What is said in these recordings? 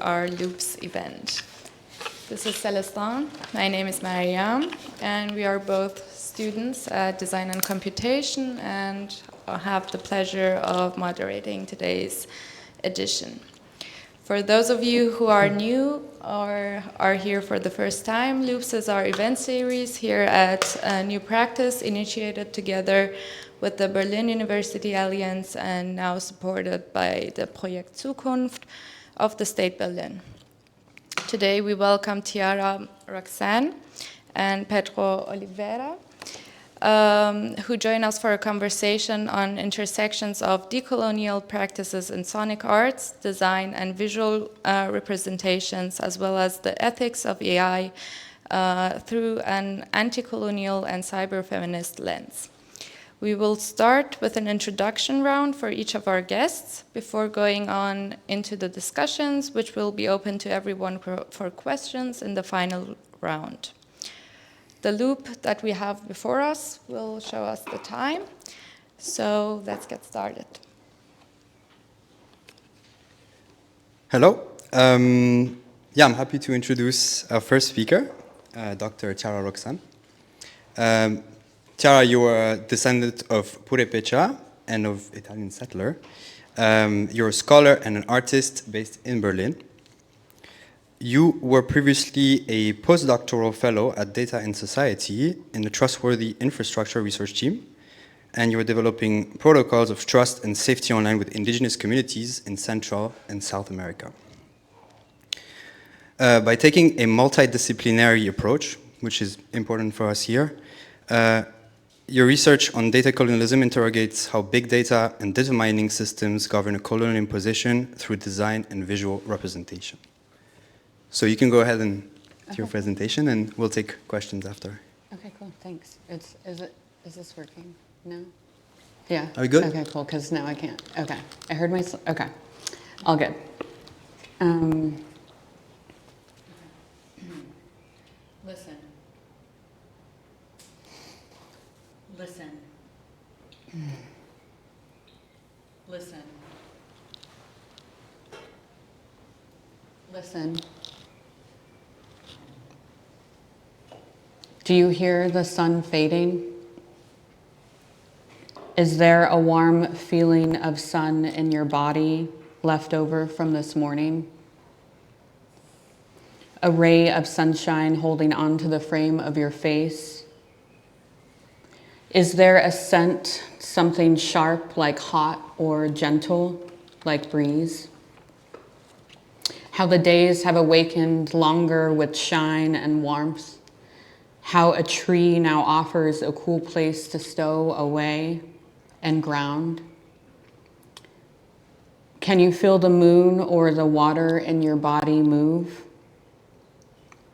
our Loops event. This is Celestin, my name is Mariam, and we are both students at Design and Computation and have the pleasure of moderating today's edition. For those of you who are new or are here for the first time, Loops is our event series here at New Practice, initiated together with the Berlin University Alliance and now supported by the Projekt Zukunft of the State Berlin. Today we welcome Tiara Roxanne and Pedro Oliveira, who join us for a conversation on intersections of decolonial practices in sonic arts, design, and visual representations, as well as the ethics of AI through an anti-colonial and cyber-feminist lens. We will start with an introduction round for each of our guests before going on into the discussions, which will be open to everyone for questions in the final round. The loop that we have before us will show us the time, so let's get started. Hello. I'm happy to introduce our first speaker, Dr. Tiara Roxanne. Tiara, you are a descendant of Purhépecha and of Italian settler. You're a scholar and an artist based in Berlin. You were previously a postdoctoral fellow at Data and Society in the Trustworthy Infrastructure research team, and you were developing protocols of trust and safety online with indigenous communities in Central and South America. By taking a multidisciplinary approach, which is important for us here, your research on data colonialism interrogates how big data and datamining systems govern a colonial imposition through design and visual representation. So you can go ahead and do your presentation, and we'll take questions after. Okay, cool. Thanks. Is this working? No? Yeah. Are we good? Okay, cool. Because now I can't. Okay. I heard myself. Okay. All good. Listen. Listen. Listen. Listen. Do you hear the sun fading? Is there a warm feeling of sun in your body left over from this morning? A ray of sunshine holding onto the frame of your face? Is there a scent, something sharp like hot or gentle like breeze? How the days have awakened longer with shine and warmth. How a tree now offers a cool place to stow away and ground. Can you feel the moon or the water in your body move?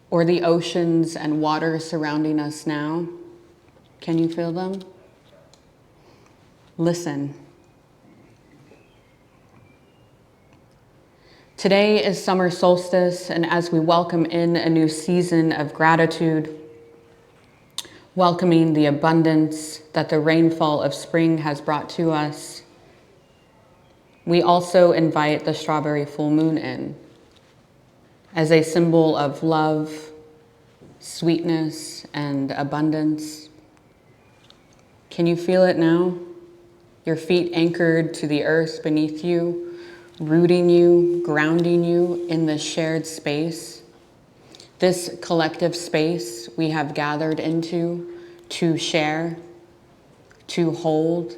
Or the oceans and water surrounding us now? Can you feel them? Listen. Today is summer solstice, and as we welcome in a new season of gratitude, welcoming the abundance that the rainfall of spring has brought to us, we also invite the strawberry full moon in as a symbol of love, sweetness, and abundance. Can you feel it now? Your feet anchored to the earth beneath you, rooting you, grounding you in this shared space. This collective space we have gathered into to share, to hold,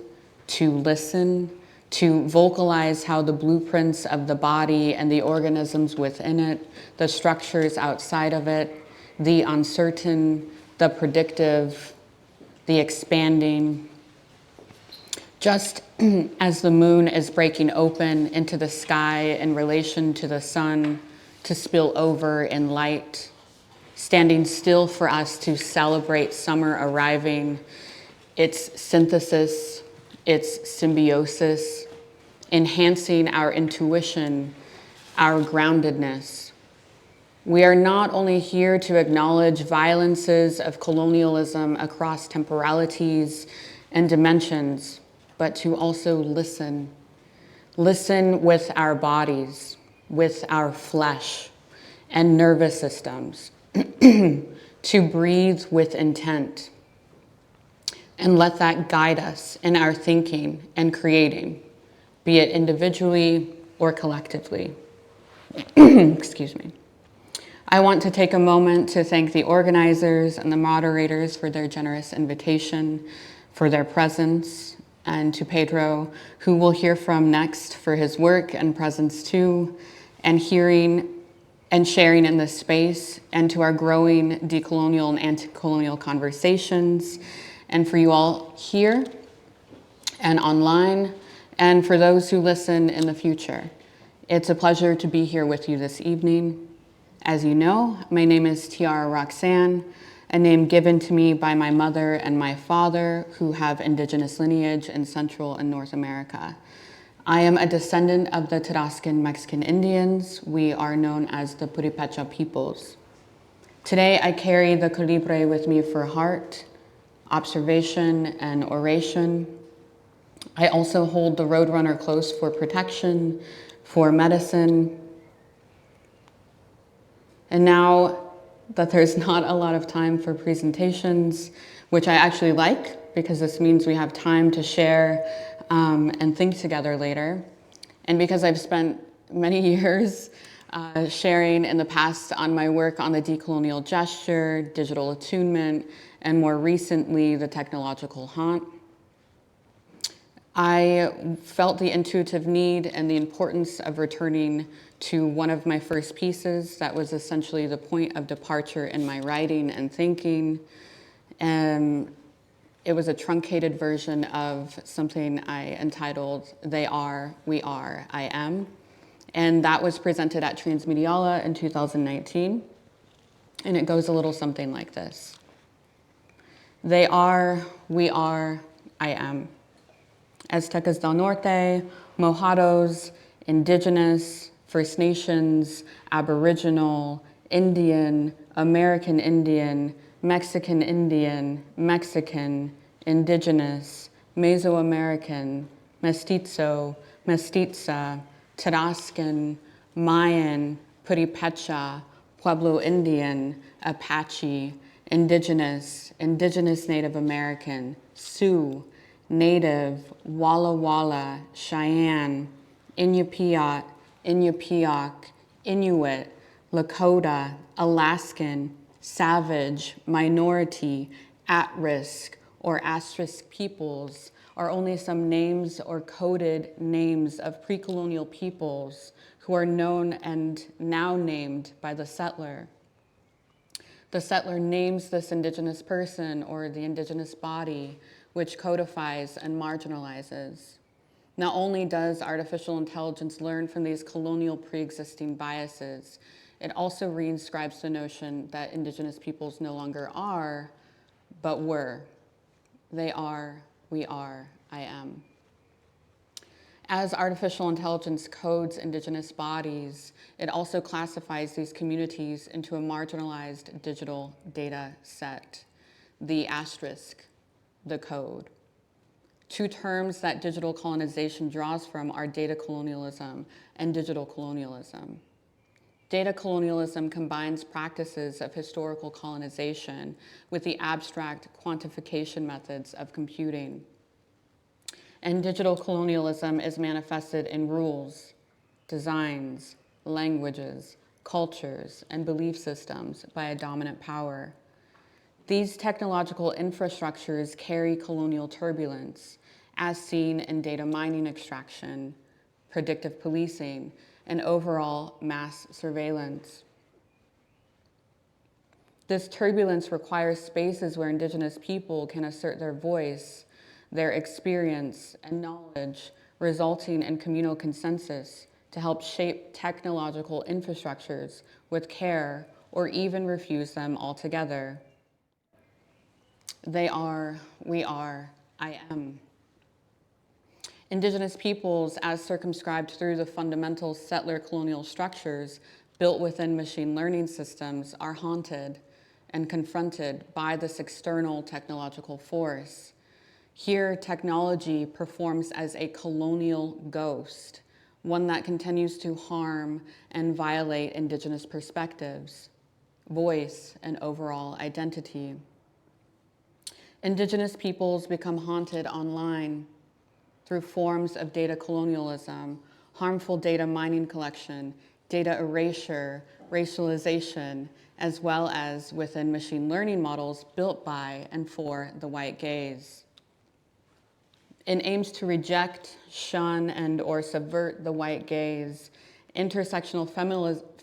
to listen, to vocalize how the blueprints of the body and the organisms within it, the structures outside of it, the uncertain, the predictive, the expanding. Just as the moon is breaking open into the sky in relation to the sun to spill over in light, standing still for us to celebrate summer arriving, its synthesis, its symbiosis, enhancing our intuition, our groundedness. We are not only here to acknowledge violences of colonialism across temporalities and dimensions, but to also listen. Listen with our bodies, with our flesh and nervous systems, to breathe with intent, and let that guide us in our thinking and creating, be it individually or collectively. Excuse me. I want to take a moment to thank the organizers and the moderators for their generous invitation, for their presence, and to Pedro, who we'll hear from next for his work and presence too, and hearing and sharing in this space, and to our growing decolonial and anti-colonial conversations, and for you all here and online, and for those who listen in the future. It's a pleasure to be here with you this evening. As you know, my name is Tiara Roxanne, a name given to me by my mother and my father, who have indigenous lineage in Central and North America. I am a descendant of the Tarascan Mexican Indians. We are known as the Purhépecha peoples. Today, I carry the colibre with me for heart, observation, and oration. I also hold the Roadrunner close for protection, for medicine. And now that there's not a lot of time for presentations, which I actually like, because this means we have time to share and think together later. And because I've spent many years sharing in the past on my work on the decolonial gesture, digital attunement, and more recently, the technological haunt, I felt the intuitive need and the importance of returning to one of my first pieces that was essentially the point of departure in my writing and thinking. It was a truncated version of something I entitled, They Are, We Are, I Am. And that was presented at Transmediala in 2019. And it goes a little something like this. They are, we are, I am. Aztecas del Norte, Mojados, Indigenous, First Nations, Aboriginal, Indian, American Indian, Mexican Indian, Mexican, Indigenous, Mesoamerican, Mestizo, Mestiza, Tarascan, Mayan, Purhépecha, Pueblo Indian, Apache, Indigenous, Indigenous Native American, Sioux, Native, Walla Walla, Cheyenne, Iñupiat, Iñupiaq, Inuit, Lakota, Alaskan, Savage, Minority, At-Risk, or Asterisk peoples are only some names or coded names of pre-colonial peoples who are known and now named by the settler. The settler names this indigenous person or the indigenous body, which codifies and marginalizes. Not only does artificial intelligence learn from these colonial pre-existing biases, it also reinscribes the notion that indigenous peoples no longer are, but were. They are, we are, I am. As artificial intelligence codes indigenous bodies, it also classifies these communities into a marginalized digital data set, the asterisk, the code. Two terms that digital colonization draws from are data colonialism and digital colonialism. Data colonialism combines practices of historical colonization with the abstract quantification methods of computing. And digital colonialism is manifested in rules, designs, languages, cultures, and belief systems by a dominant power. These technological infrastructures carry colonial turbulence, as seen in data mining extraction, predictive policing, and overall mass surveillance. This turbulence requires spaces where indigenous people can assert their voice, their experience, and knowledge, resulting in communal consensus to help shape technological infrastructures with care or even refuse them altogether. They are, we are, I am. Indigenous peoples, as circumscribed through the fundamental settler colonial structures built within machine learning systems, are haunted and confronted by this external technological force. Here, technology performs as a colonial ghost, one that continues to harm and violate Indigenous perspectives, voice, and overall identity. Indigenous peoples become haunted online through forms of data colonialism, harmful data mining collection, data erasure, racialization, as well as within machine learning models built by and for the white gaze. In aims to reject, shun, and or subvert the white gaze, intersectional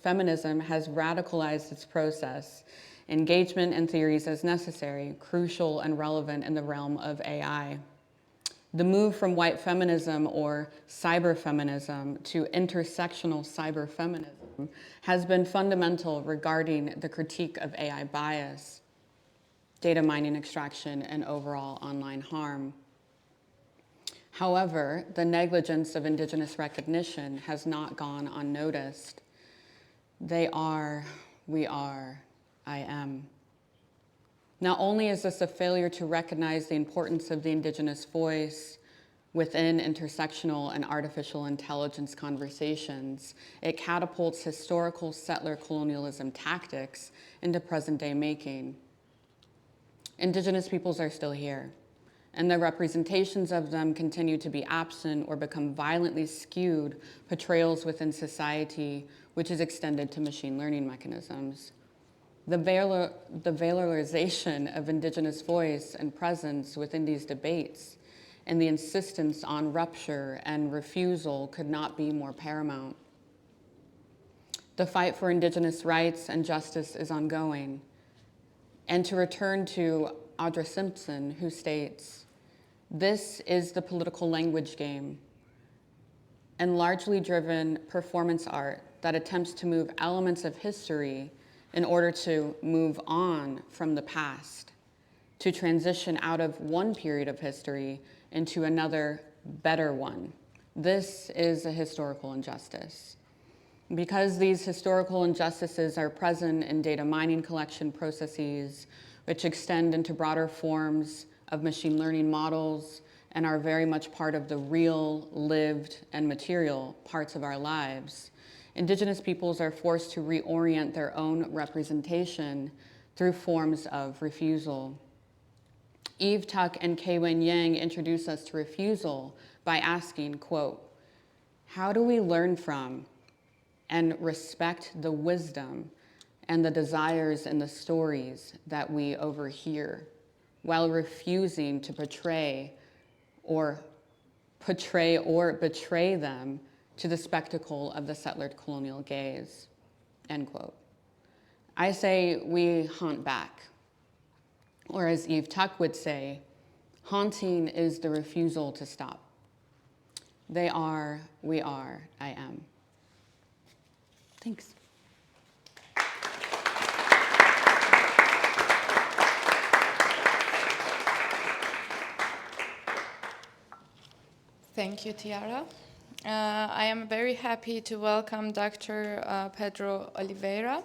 feminism has radicalized its process. Engagement and theories as necessary, crucial and relevant in the realm of AI. The move from white feminism or cyberfeminism to intersectional cyberfeminism has been fundamental regarding the critique of AI bias, data mining extraction, and overall online harm. However, the negligence of Indigenous recognition has not gone unnoticed. They are, we are, I am. Not only is this a failure to recognize the importance of the Indigenous voice within intersectional and artificial intelligence conversations, it catapults historical settler colonialism tactics into present-day making. Indigenous peoples are still here, and the representations of them continue to be absent or become violently skewed portrayals within society, which is extended to machine learning mechanisms. The valorization of Indigenous voice and presence within these debates and the insistence on rupture and refusal could not be more paramount. The fight for Indigenous rights and justice is ongoing. And to return to Audra Simpson, who states, "This is the political language game and largely driven performance art that attempts to move elements of history in order to move on from the past, to transition out of one period of history into another, better one. This is a historical injustice. Because these historical injustices are present in data mining collection processes, which extend into broader forms of machine learning models and are very much part of the real, lived, and material parts of our lives, Indigenous peoples are forced to reorient their own representation through forms of refusal. Eve Tuck and Kei-Wen Yang introduce us to refusal by asking, quote, "How do we learn from and respect the wisdom and the desires and the stories that we overhear while refusing to betray or betray them to the spectacle of the settler colonial gaze," end quote. I say we haunt back, or as Eve Tuck would say, haunting is the refusal to stop. They are, we are, I am. Thanks. Thank you, Tiara. I am very happy to welcome Dr. Pedro Oliveira,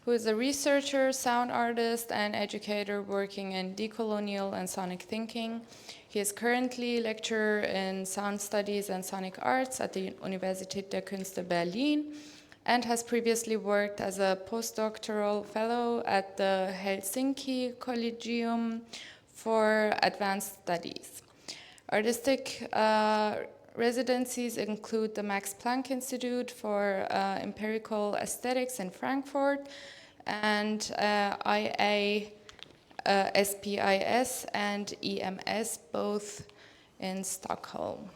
who is a researcher, sound artist, and educator working in decolonial and sonic thinking. He is currently lecturer in sound studies and sonic arts at the Universität der Künste Berlin and has previously worked as a postdoctoral fellow at the Helsinki Collegium for advanced studies. Artistic residencies include the Max-Planck Institute for Empirical Aesthetics in Frankfurt and IASPIS and EMS, both in Stockholm.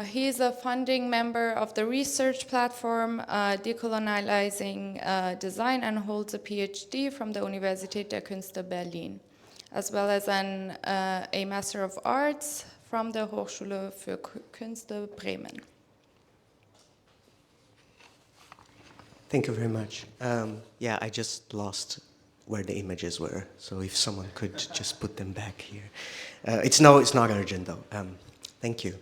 He is a founding member of the research platform Decolonising Design and holds a PhD from the Universität der Künste Berlin, as well as a Master of Arts from the Hochschule für Künste Bremen. Thank you very much. Yeah, I just lost where the images were, so if someone could just put them back here. It's not urgent though. Thank you.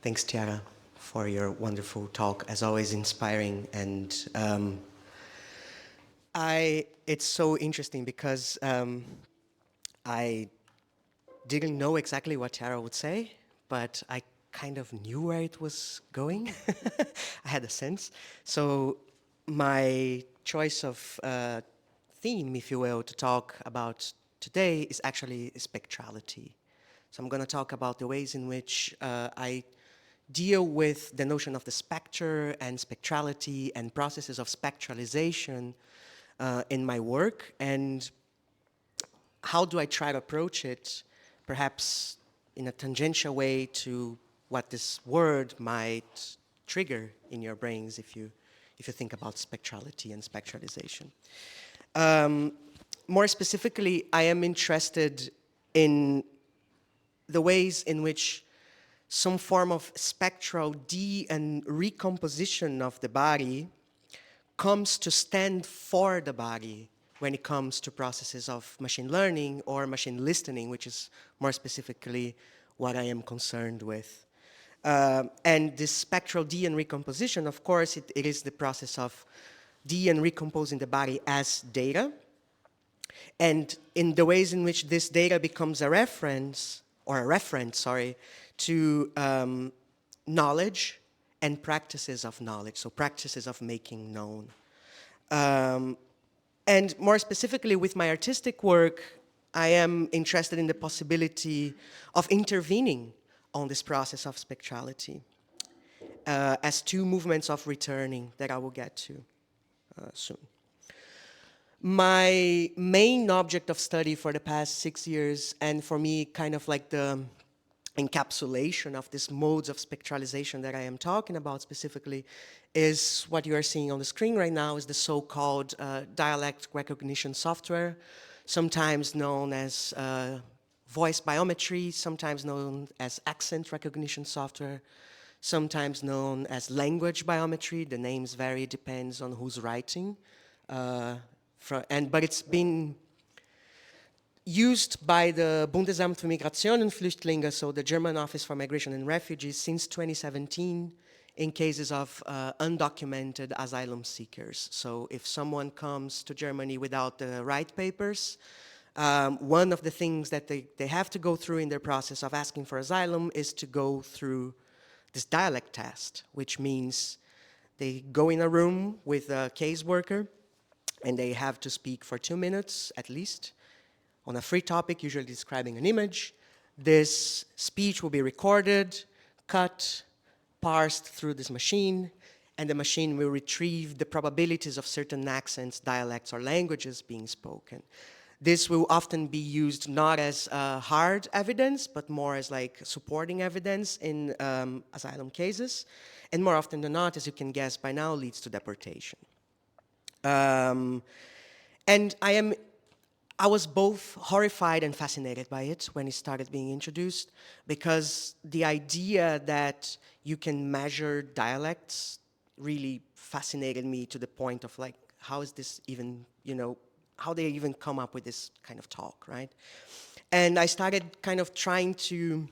Thanks, Tiara, for your wonderful talk. As always, inspiring, and it's so interesting because I didn't know exactly what Tiara would say, but I kind of knew where it was going. I had a sense. So my choice of theme, if you will, to talk about today is actually spectrality. So I'm going to talk about the ways in which I deal with the notion of the spectre and spectrality and processes of spectralization in my work, and how do I try to approach it, perhaps in a tangential way to what this word might trigger in your brains if you think about spectrality and spectralization. More specifically, I am interested in the ways in which some form of spectral and recomposition of the body comes to stand for the body when it comes to processes of machine learning or machine listening, which is more specifically what I am concerned with. And this spectral and recomposition, of course, it is the process of and recomposing the body as data. And in the ways in which this data becomes a reference, to knowledge and practices of knowledge, so practices of making known. And more specifically, with my artistic work, I am interested in the possibility of intervening on this process of spectrality as two movements of returning that I will get to soon. My main object of study for the past 6 years, and for me kind of like the encapsulation of these modes of spectralization that I am talking about specifically, is what you are seeing on the screen right now, is the so-called dialect recognition software, sometimes known as voice biometry, sometimes known as accent recognition software, sometimes known as language biometry. The names vary, depends on who's writing. But it's been used by the Bundesamt für Migration und Flüchtlinge, so the German Office for Migration and Refugees, since 2017 in cases of undocumented asylum seekers. So if someone comes to Germany without the right papers, one of the things that they have to go through in their process of asking for asylum is to go through this dialect test, which means they go in a room with a caseworker and they have to speak for 2 minutes at least on a free topic, usually describing an image. This speech will be recorded, cut, parsed through this machine, and the machine will retrieve the probabilities of certain accents, dialects, or languages being spoken. This will often be used not as hard evidence, but more as like supporting evidence in asylum cases, and more often than not, as you can guess by now, leads to deportation. And I was both horrified and fascinated by it when it started being introduced, because the idea that you can measure dialects really fascinated me to the point of like, how is this even, how they even come up with this kind of talk, right? And I started kind of trying to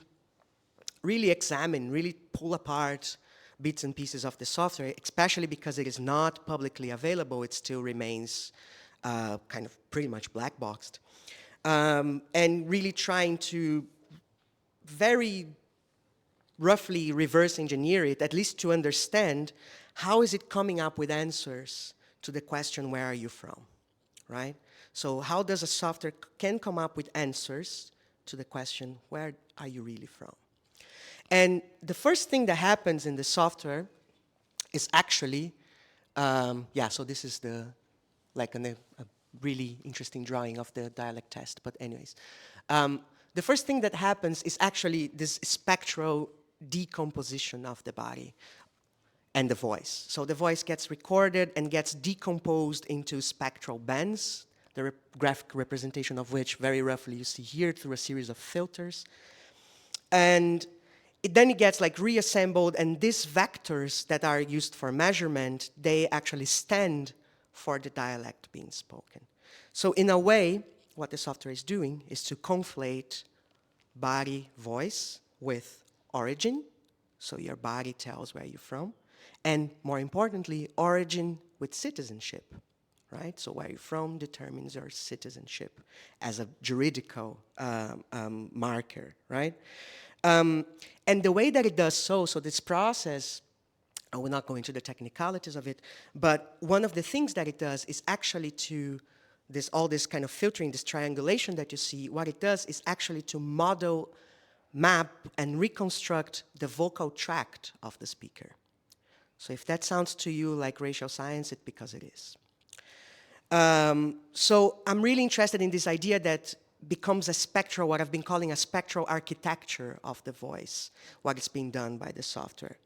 really examine, really pull apart bits and pieces of the software, especially because it is not publicly available. It still remains kind of pretty much black boxed, and really trying to very roughly reverse engineer it, at least to understand how is it coming up with answers to the question, where are you from, right? So how does a software can come up with answers to the question, where are you really from? And the first thing that happens in the software is actually, so this is a really interesting drawing of the dialect test, but anyways. The first thing that happens is actually this spectral decomposition of the body and the voice. So the voice gets recorded and gets decomposed into spectral bands, the graphic representation of which very roughly you see here through a series of filters. And then it gets like reassembled, and these vectors that are used for measurement, they actually stand for the dialect being spoken. So in a way, what the software is doing is to conflate body voice with origin, so your body tells where you're from, and more importantly, origin with citizenship, right? So where you're from determines your citizenship as a juridical marker, right? And the way that it does so this process, I will not go into the technicalities of it, but one of the things that it does is actually to, all this kind of filtering, this triangulation that you see, what it does is actually to model, map, and reconstruct the vocal tract of the speaker. So if that sounds to you like racial science, it's because it is. So I'm really interested in this idea that becomes a spectral, what I've been calling a spectral architecture of the voice, what is being done by the software.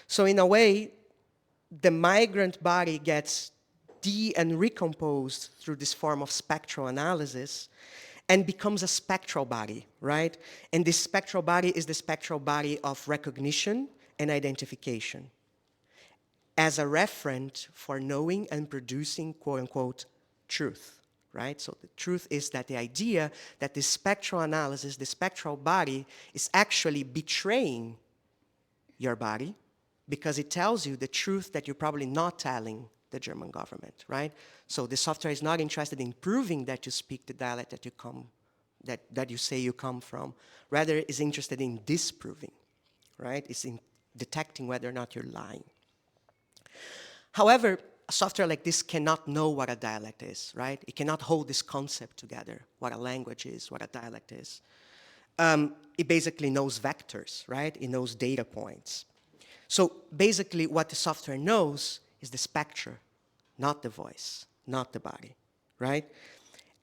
So in a way, the migrant body gets and recomposed through this form of spectral analysis and becomes a spectral body, right? And this spectral body is the spectral body of recognition and identification as a referent for knowing and producing, quote unquote, truth, right? So the truth is that the idea that this spectral analysis, the spectral body, is actually betraying your body because it tells you the truth that you're probably not telling the German government, right? So the software is not interested in proving that you speak the dialect that you come, that you say you come from. Rather, is interested in disproving, right? It's in detecting whether or not you're lying. However, a software like this cannot know what a dialect is, right? It cannot hold this concept together, what a language is, what a dialect is. It basically knows vectors, right? It knows data points. So basically what the software knows is the spectra, not the voice, not the body, right?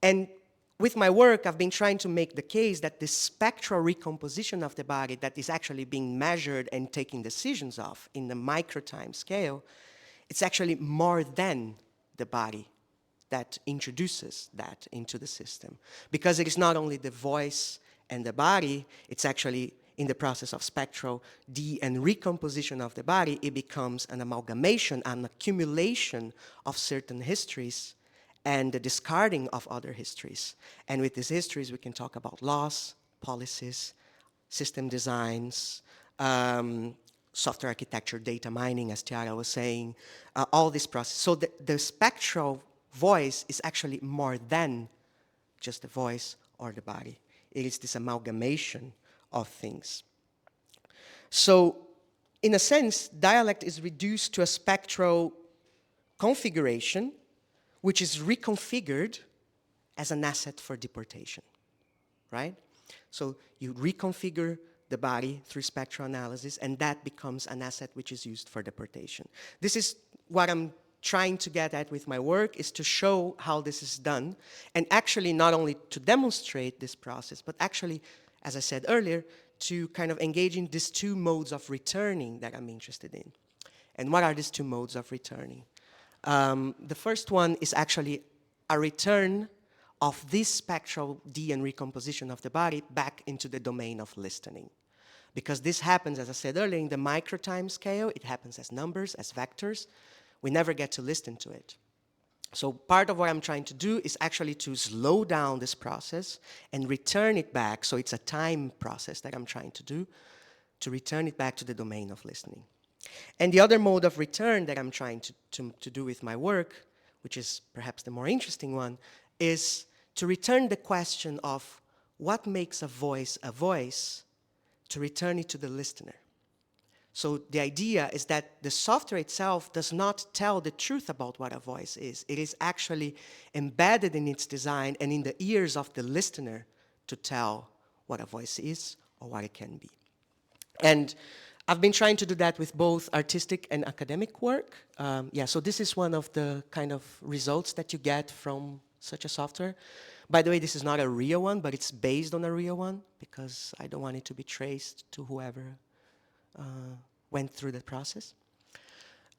And with my work, I've been trying to make the case that the spectral recomposition of the body that is actually being measured and taking decisions of in the microtime scale, it's actually more than the body that introduces that into the system. Because it is not only the voice and the body, it's actually in the process of spectral and recomposition of the body, it becomes an amalgamation, an accumulation of certain histories and the discarding of other histories. And with these histories, we can talk about laws, policies, system designs, software architecture, data mining, as Tiara was saying, all this process. So the spectral voice is actually more than just the voice or the body. It is this amalgamation of things. So, in a sense, dialect is reduced to a spectral configuration which is reconfigured as an asset for deportation, right? So you reconfigure the body through spectral analysis, and that becomes an asset which is used for deportation. This is what I'm trying to get at with my work, is to show how this is done, and actually not only to demonstrate this process, but actually, as I said earlier, to kind of engage in these two modes of returning that I'm interested in. And what are these two modes of returning? The first one is actually a return of this spectral and recomposition of the body back into the domain of listening. Because this happens, as I said earlier, in the microtime scale. It happens as numbers, as vectors. We never get to listen to it. So part of what I'm trying to do is actually to slow down this process and return it back. So it's a time process that I'm trying to do, to return it back to the domain of listening. And the other mode of return that I'm trying to do with my work, which is perhaps the more interesting one, is to return the question of what makes a voice, to return it to the listener. So the idea is that the software itself does not tell the truth about what a voice is. It is actually embedded in its design and in the ears of the listener to tell what a voice is or what it can be. And I've been trying to do that with both artistic and academic work. So this is one of the kind of results that you get from such a software. By the way, this is not a real one, but it's based on a real one because I don't want it to be traced to whoever went through the process.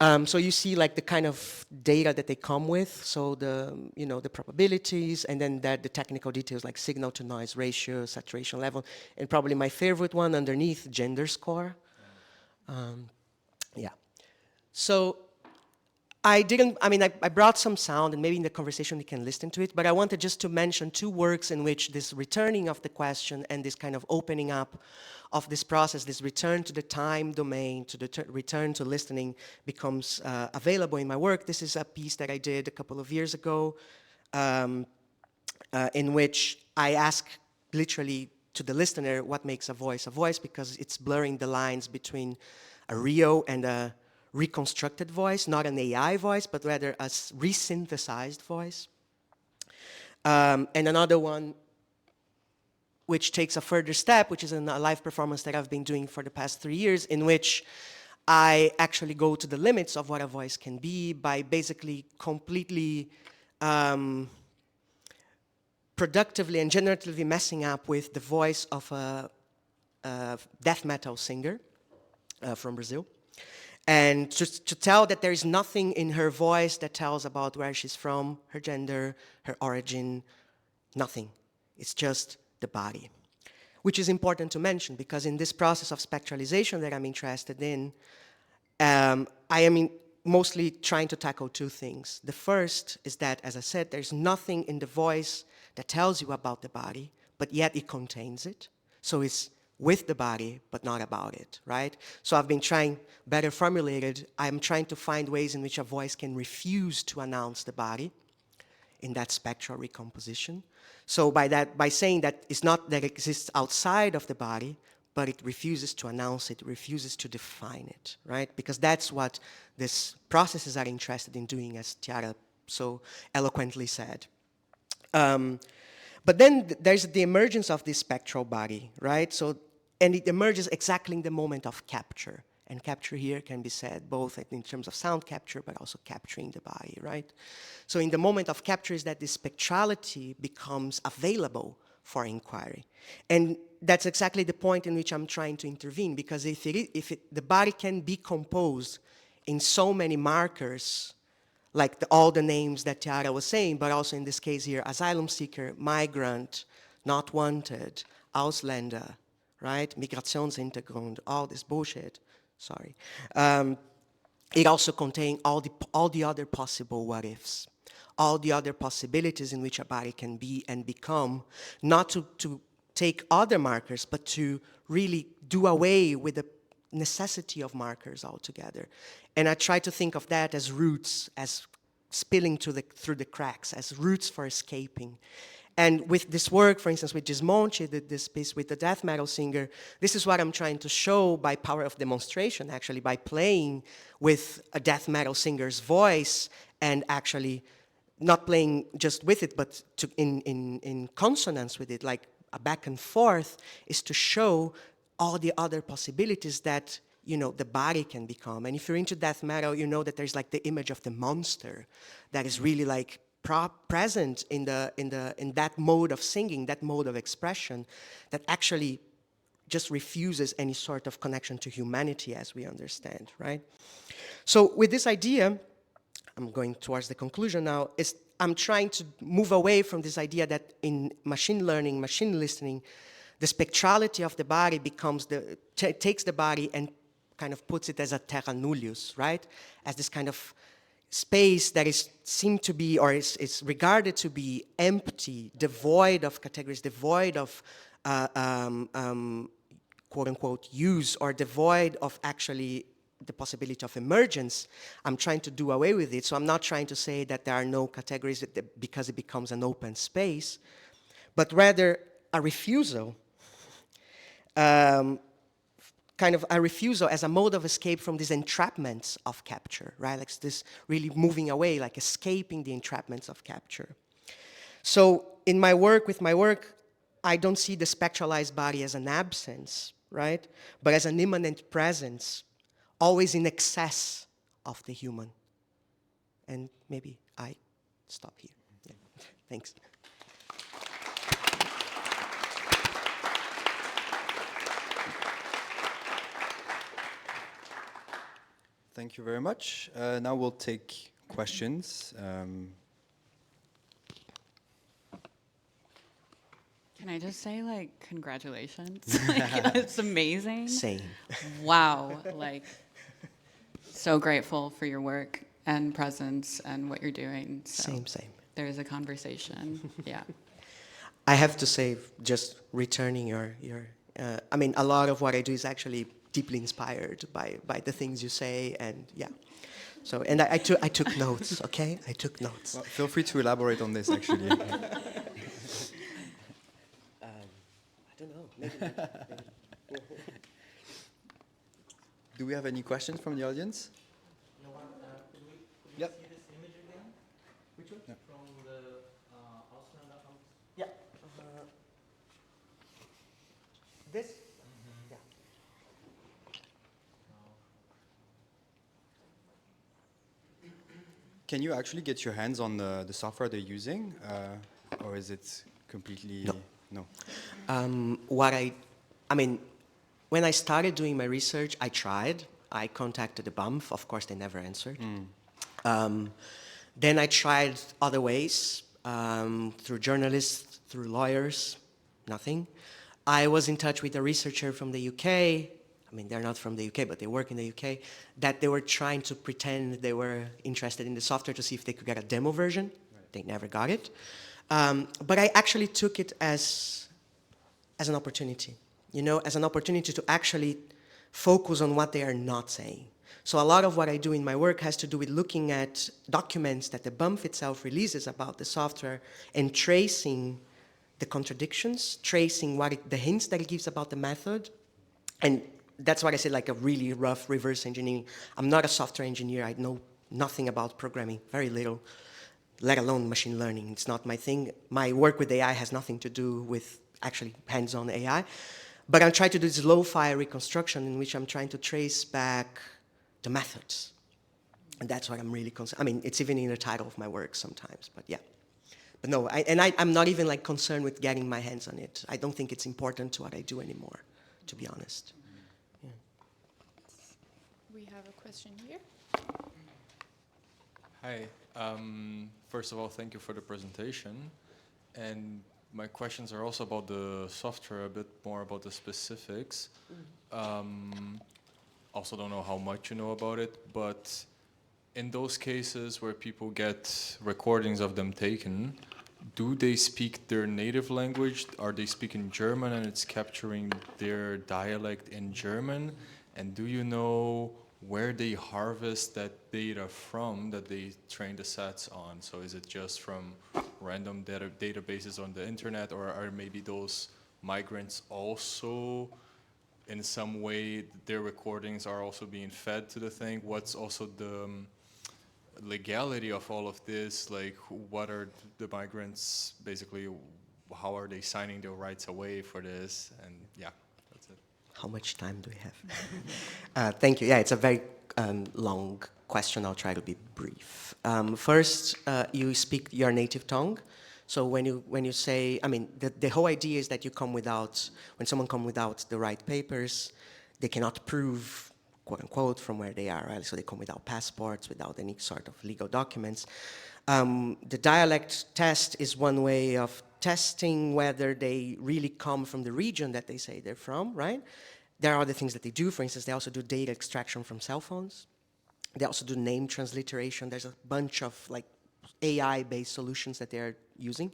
So you see like the kind of data that they come with, so the probabilities, and then the technical details like signal to noise ratio, saturation level, and probably my favorite one underneath, gender score. So I brought some sound, and maybe in the conversation we can listen to it, but I wanted just to mention two works in which this returning of the question and this kind of opening up of this process, this return to the time domain, to the return to listening becomes available in my work. This is a piece that I did a couple of years ago in which I ask literally to the listener what makes a voice, because it's blurring the lines between a real and a reconstructed voice, not an AI voice, but rather a resynthesized voice. And another one which takes a further step, which is a live performance that I've been doing for the past 3 years, in which I actually go to the limits of what a voice can be by basically completely productively and generatively messing up with the voice of a death metal singer from Brazil. And to tell that there is nothing in her voice that tells about where she's from, her gender, her origin, nothing. It's just the body. Which is important to mention, because in this process of spectralization that I'm interested in, I am mostly trying to tackle two things. The first is that, as I said, there's nothing in the voice that tells you about the body, but yet it contains it. So it's with the body, but not about it, right? So I've been trying, better formulated, I'm trying to find ways in which a voice can refuse to announce the body in that spectral recomposition. So by saying that it's not that it exists outside of the body, but it refuses to announce it, refuses to define it, right? Because that's what these processes are interested in doing, as Tiara so eloquently said. But then there's the emergence of this spectral body, right? So, and it emerges exactly in the moment of capture. And capture here can be said both in terms of sound capture, but also capturing the body, right? So in the moment of capture is that this spectrality becomes available for inquiry. And that's exactly the point in which I'm trying to intervene, because if the body can be composed in so many markers, like all the names that Tiara was saying, but also in this case here, asylum seeker, migrant, not wanted, Ausländer, right? Migrationshintergrund, all this bullshit, sorry. It also contains all the other possible what-ifs, all the other possibilities in which a body can be and become, not to take other markers, but to really do away with the necessity of markers altogether. And I try to think of that as roots, as spilling through the cracks, as roots for escaping. And with this work, for instance, with Gismonti, this piece with the death metal singer, this is what I'm trying to show by power of demonstration, actually, by playing with a death metal singer's voice and actually not playing just with it, but in consonance with it, like a back and forth, is to show all the other possibilities that, you know, the body can become. And if you're into death metal, you know that there's like the image of the monster that is really like present in that mode of singing, that mode of expression, that actually just refuses any sort of connection to humanity as we understand, right? So with this idea, I'm going towards the conclusion now, I'm trying to move away from this idea that in machine learning, machine listening, the spectrality of the body takes the body and kind of puts it as a terra nullius, right? As this kind of space that is seen to be, or is regarded to be empty, devoid of categories, devoid of quote-unquote use, or devoid of actually the possibility of emergence. I'm trying to do away with it. So I'm not trying to say that there are no categories because it becomes an open space, but rather a refusal, kind of a refusal as a mode of escape from these entrapments of capture, right? Like this really moving away, like escaping the entrapments of capture. So in my work, I don't see the spectralized body as an absence, right? But as an immanent presence, always in excess of the human. And maybe I stop here. Yeah. Thanks. Thank you very much. Now we'll take questions. Can I just say, like, congratulations? Like, it's amazing. Same. Wow. Like, so grateful for your work and presence and what you're doing. So Same. There is a conversation. Yeah. I have to say, just returning your I mean, a lot of what I do is actually deeply inspired by the things you say, and yeah. So, and I took notes, okay? I took notes. Well, feel free to elaborate on this, actually. I don't know. Do we have any questions from the audience? No one. Could we Yep. see this image again? Which one? Yeah. From the Ausländer. Yeah. This. Yeah. Can you actually get your hands on the software they're using, or is it completely no? I mean, when I started doing my research, I tried. I contacted the BAMF. Of course, they never answered. Then I tried other ways, through journalists, through lawyers, nothing. I was in touch with a researcher from the UK. I mean, they're not from the UK, but they work in the UK, that they were trying to pretend they were interested in the software to see if they could get a demo version. Right. They never got it. But I actually took it as an opportunity, as an opportunity to actually focus on what they are not saying. So a lot of what I do in my work has to do with looking at documents that the BAMF itself releases about the software and tracing the contradictions, tracing the hints that it gives about the method. And that's why I said like a really rough reverse engineering. I'm not a software engineer. I know nothing about programming, very little, let alone machine learning. It's not my thing. My work with AI has nothing to do with actually hands-on AI. But I'm trying to do this lo-fi reconstruction in which I'm trying to trace back the methods. And that's what I'm really concerned. I mean, it's even in the title of my work sometimes, but yeah. But no, I'm not even like concerned with getting my hands on it. I don't think it's important to what I do anymore, to be honest. Yeah. We have a question here. Hi. First of all, thank you for the presentation. And my questions are also about the software, a bit more about the specifics. Also don't know how much you know about it, but in those cases where people get recordings of them taken, do they speak their native language? Are they speaking German and it's capturing their dialect in German? And do you know where they harvest that data from that they train the sets on? So is it just from random databases on the internet, or are maybe those migrants also in some way their recordings are also being fed to the thing? What's also the legality of all of this? Like, what are the migrants basically, how are they signing their rights away for this? And yeah, that's it. How much time do we have? Thank you. Yeah, it's a very long question. I'll try to be brief. First, you speak your native tongue. So when you say, I mean, the whole idea is that when someone comes without the right papers, they cannot prove, quote unquote, from where they are, right? So they come without passports, without any sort of legal documents. The dialect test is one way of testing whether they really come from the region that they say they're from, right? There are other things that they do. For instance, they also do data extraction from cell phones. They also do name transliteration. There's a bunch of like AI-based solutions that they're using.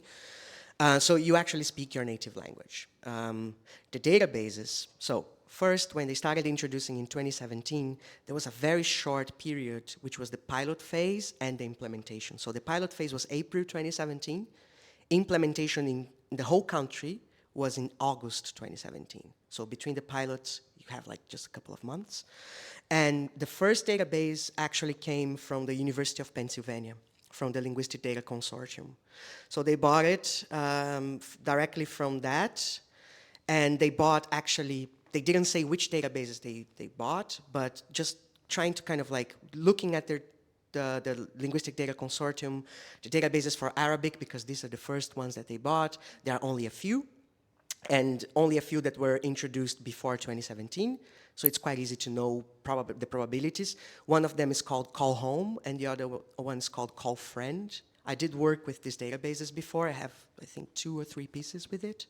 So you actually speak your native language. The databases, so first, when they started introducing in 2017, there was a very short period, which was the pilot phase and the implementation. So the pilot phase was April 2017. Implementation in the whole country was in August 2017. So between the pilots, you have like just a couple of months. And the first database actually came from the University of Pennsylvania, from the Linguistic Data Consortium. So they bought it directly from that, and they bought actually, they didn't say which databases they bought, but just trying to kind of like looking at the Linguistic Data Consortium, the databases for Arabic, because these are the first ones that they bought. There are only a few, and only a few that were introduced before 2017. So it's quite easy to know the probabilities. One of them is called Call Home, and the other one is called Call Friend. I did work with these databases before. I have, I think, 2 or 3 pieces with it.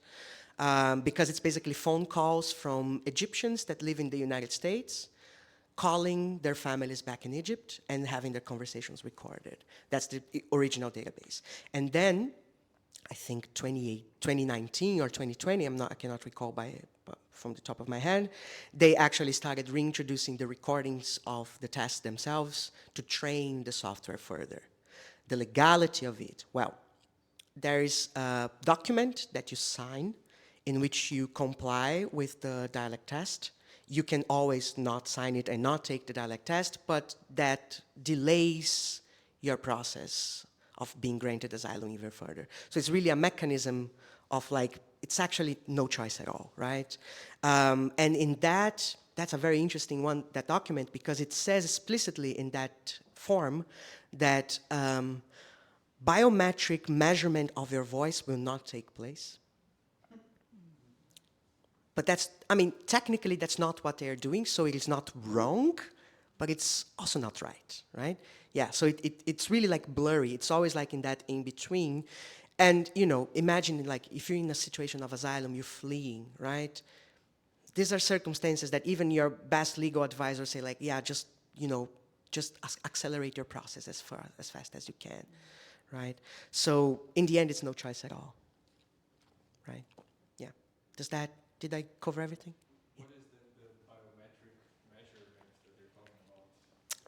Because it's basically phone calls from Egyptians that live in the United States, calling their families back in Egypt and having their conversations recorded. That's the original database. And then, I think 2019 or 2020, I cannot recall from the top of my head, they actually started reintroducing the recordings of the tests themselves to train the software further. The legality of it, well, there is a document that you sign in which you comply with the dialect test. You can always not sign it and not take the dialect test, but that delays your process of being granted asylum even further. So it's really a mechanism of like, it's actually no choice at all, right? And in that, that's a very interesting one, that document, because it says explicitly in that form that biometric measurement of your voice will not take place. But that's, I mean, technically that's not what they're doing, so it is not wrong, but it's also not right, right? Yeah, so it's really like blurry. It's always like in that in-between. And, you know, imagine like if you're in a situation of asylum, you're fleeing, right? These are circumstances that even your best legal advisor say like, yeah, just, you know, just accelerate your process as fast as you can, right? So in the end, it's no choice at all, right? Yeah. Did I cover everything? What is the biometric measurements that they're talking about?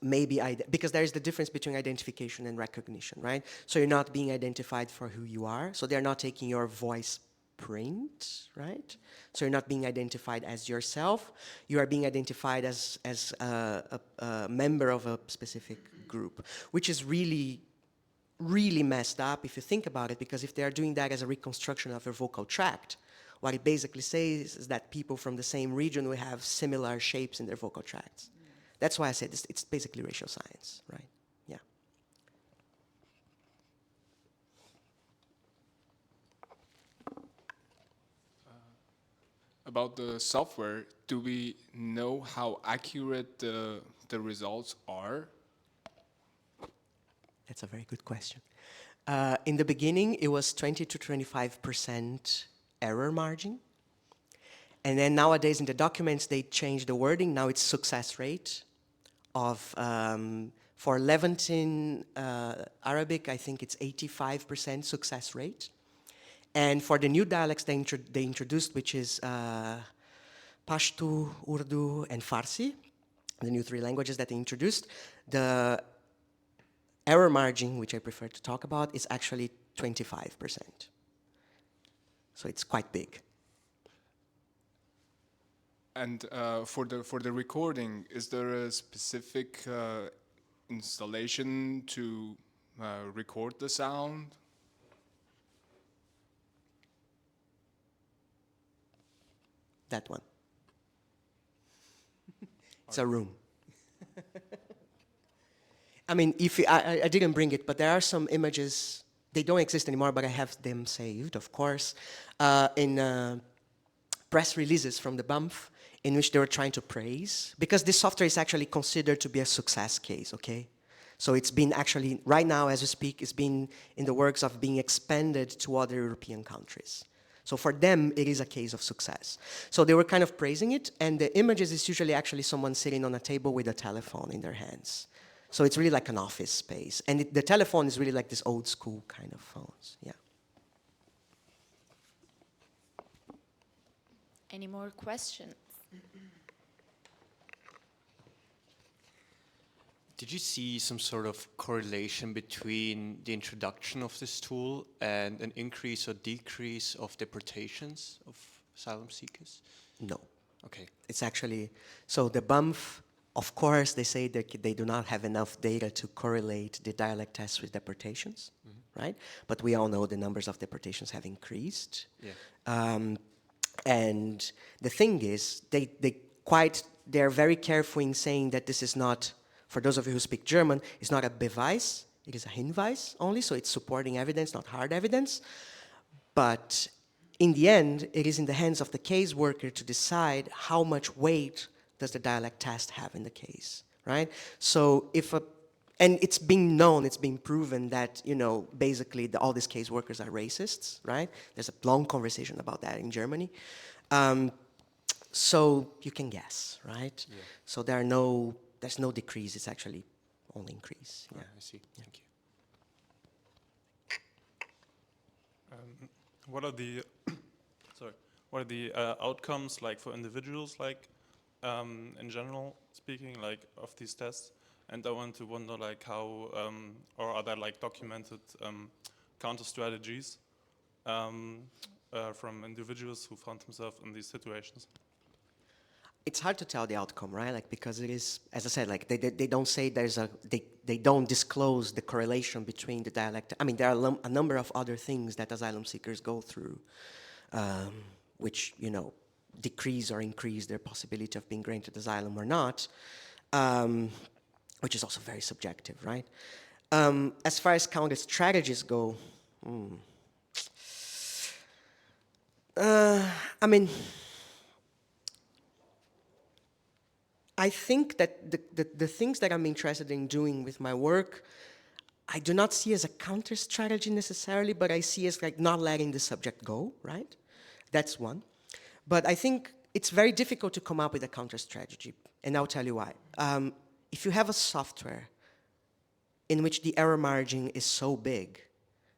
Maybe, because there is the difference between identification and recognition, right? So you're not being identified for who you are. So they're not taking your voice print, right? So you're not being identified as yourself. You are being identified as a member of a specific group, which is really, really messed up if you think about it, because if they are doing that as a reconstruction of your vocal tract, what it basically says is that people from the same region will have similar shapes in their vocal tracts. That's why I said it's basically racial science, right? Yeah. About the software, do we know how accurate the results are? That's a very good question. In the beginning, it was 20 to 25% error margin. And then nowadays in the documents, they changed the wording. Now it's success rate of, for Levantine Arabic, I think it's 85% success rate. And for the new dialects they introduced, which is Pashto, Urdu, and Farsi, the new 3 languages that they introduced, the error margin, which I prefer to talk about, is actually 25%. So it's quite big. And for the recording, is there a specific installation to record the sound? That one. It's a room. I mean, I didn't bring it, but there are some images. They don't exist anymore, but I have them saved, of course, in press releases from the BAMF, in which they were trying to praise, because this software is actually considered to be a success case, okay? So it's been actually, right now as we speak, it's been in the works of being expanded to other European countries. So for them, it is a case of success. So they were kind of praising it, and the images is usually actually someone sitting on a table with a telephone in their hands. So it's really like an office space. And the telephone is really like this old school kind of phones, yeah. Any more questions? Did you see some sort of correlation between the introduction of this tool and an increase or decrease of deportations of asylum seekers? No. Okay. It's actually, so the BAMF, of course, they say that they do not have enough data to correlate the dialect tests with deportations, right? But we all know the numbers of deportations have increased. Yeah. And the thing is, they're very careful in saying that this is not, for those of you who speak German, it's not a Beweis, it is a Hinweis only, so it's supporting evidence, not hard evidence. But in the end, it is in the hands of the caseworker to decide how much weight does the dialect test have in the case, right? So and it's been known, it's been proven that, you know, basically all these caseworkers are racists, right? There's a long conversation about that in Germany. So you can guess, right? Yeah. So there's no decrease, it's actually only increase. Yeah. I see. Thank you. What are the what are the outcomes like for individuals, like in general speaking, like of these tests? And I want to wonder like how or are there like documented counter strategies from individuals who found themselves in these situations? It's hard to tell the outcome, right? Like, because it is, as I said, like they don't say they don't disclose the correlation between the dialect. I mean, there are a number of other things that asylum seekers go through, which, you know, decrease or increase their possibility of being granted asylum or not, which is also very subjective, right? As far as counter strategies go, I mean, I think that the things that I'm interested in doing with my work, I do not see as a counter strategy necessarily, but I see as like not letting the subject go, right? That's one. But I think it's very difficult to come up with a counter strategy, and I'll tell you why. If you have a software in which the error margin is so big,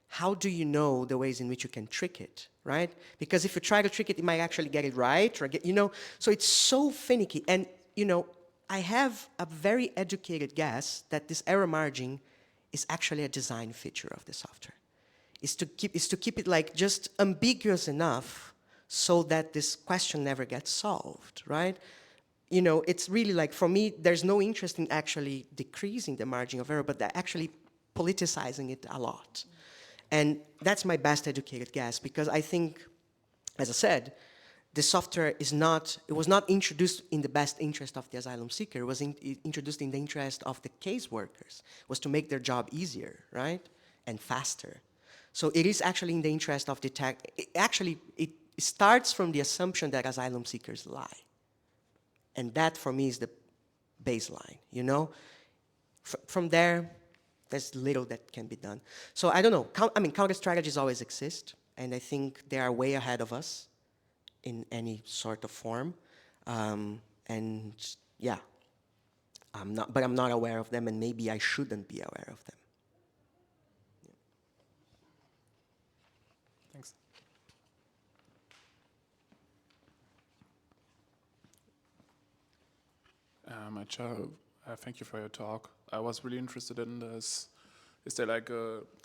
how do you know the ways in which you can trick it, right? Because if you try to trick it, you might actually get it right, or get, you know, so it's so finicky. And, you know, I have a very educated guess that this error margin is actually a design feature of the software. Is to keep it like just ambiguous enough so that this question never gets solved, right? You know, it's really like, for me, there's no interest in actually decreasing the margin of error, but actually politicizing it a lot. And that's my best educated guess, because I think, as I said, the software is not, it was not introduced in the best interest of the asylum seeker. It was introduced in the interest of the case workers. It was to make their job easier, right? And faster. So it is actually in the interest of the tech. It starts from the assumption that asylum seekers lie. And that, for me, is the baseline, you know? From there, there's little that can be done. So I don't know. I mean, counter strategies always exist, and I think they are way ahead of us in any sort of form. And yeah, I'm not aware of them, and maybe I shouldn't be aware of them. Yeah. Thanks. Thank you for your talk. I was really interested in this. Is there like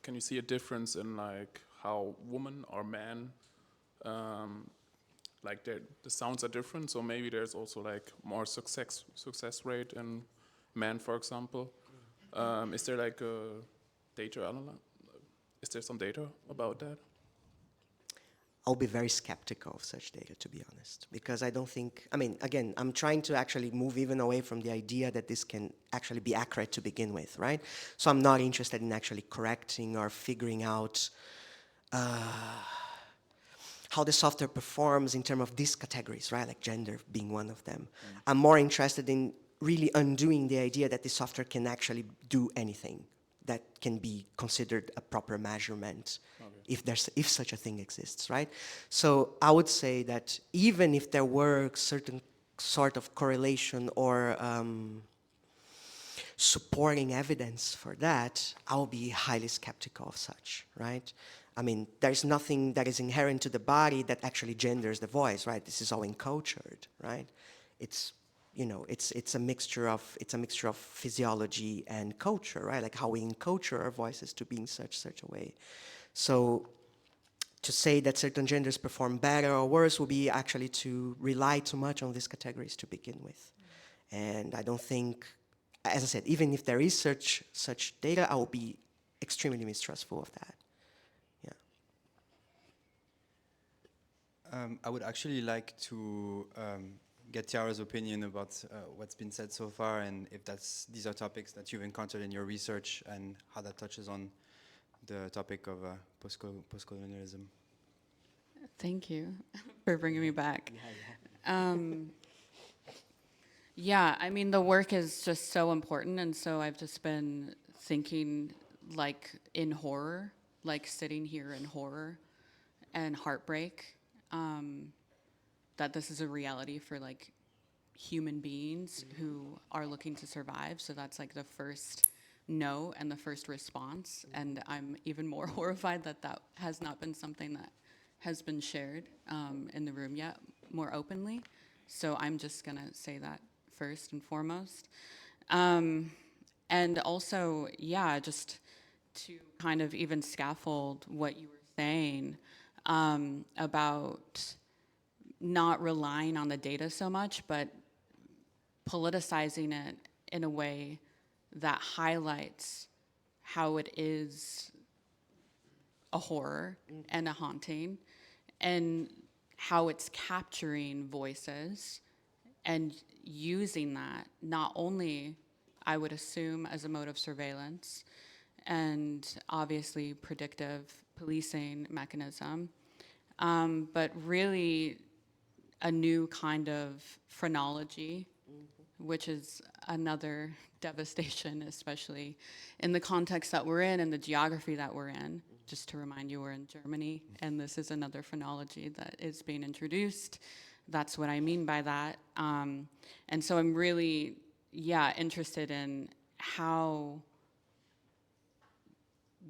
can you see a difference in like how women or men, like the sounds are different, so maybe there's also like more success rate in men, for example. Is there like a data is there some data about that? I'll be very skeptical of such data, to be honest, because I don't think, I mean, again, I'm trying to actually move even away from the idea that this can actually be accurate to begin with, right? So I'm not interested in actually correcting or figuring out how the software performs in terms of these categories, right? Like gender being one of them. I'm more interested in really undoing the idea that the software can actually do anything that can be considered a proper measurement, if such a thing exists, right? So I would say that even if there were certain sort of correlation or supporting evidence for that, I will be highly skeptical of such, right? I mean, there's nothing that is inherent to the body that actually genders the voice, right? This is all encultured, right? It's, you know, it's a mixture of physiology and culture, right? Like how we enculture our voices to be in such a way. So to say that certain genders perform better or worse would be actually to rely too much on these categories to begin with. And I don't think, as I said, even if there is such data, I will be extremely mistrustful of that. Yeah. I would actually like to get Tiara's opinion about what's been said so far, and if these are topics that you've encountered in your research, and how that touches on the topic of postcolonialism. Thank you for bringing me back. Yeah. Yeah, I mean, the work is just so important, and so I've just been thinking, like, in horror, like sitting here in horror and heartbreak, that this is a reality for, like, human beings who are looking to survive. So that's, like, the first no and the first response, and I'm even more horrified that that has not been something that has been shared in the room yet more openly. So I'm just gonna say that first and foremost. And also, yeah, just to kind of even scaffold what you were saying, about not relying on the data so much, but politicizing it in a way that highlights how it is a horror and a haunting, and how it's capturing voices and using that not only, I would assume, as a mode of surveillance and obviously predictive policing mechanism, but really a new kind of phrenology, which is another devastation, especially in the context that we're in and the geography that we're in. Just to remind you, we're in Germany, and this is another phrenology that is being introduced. That's what I mean by that. And so I'm really, interested in how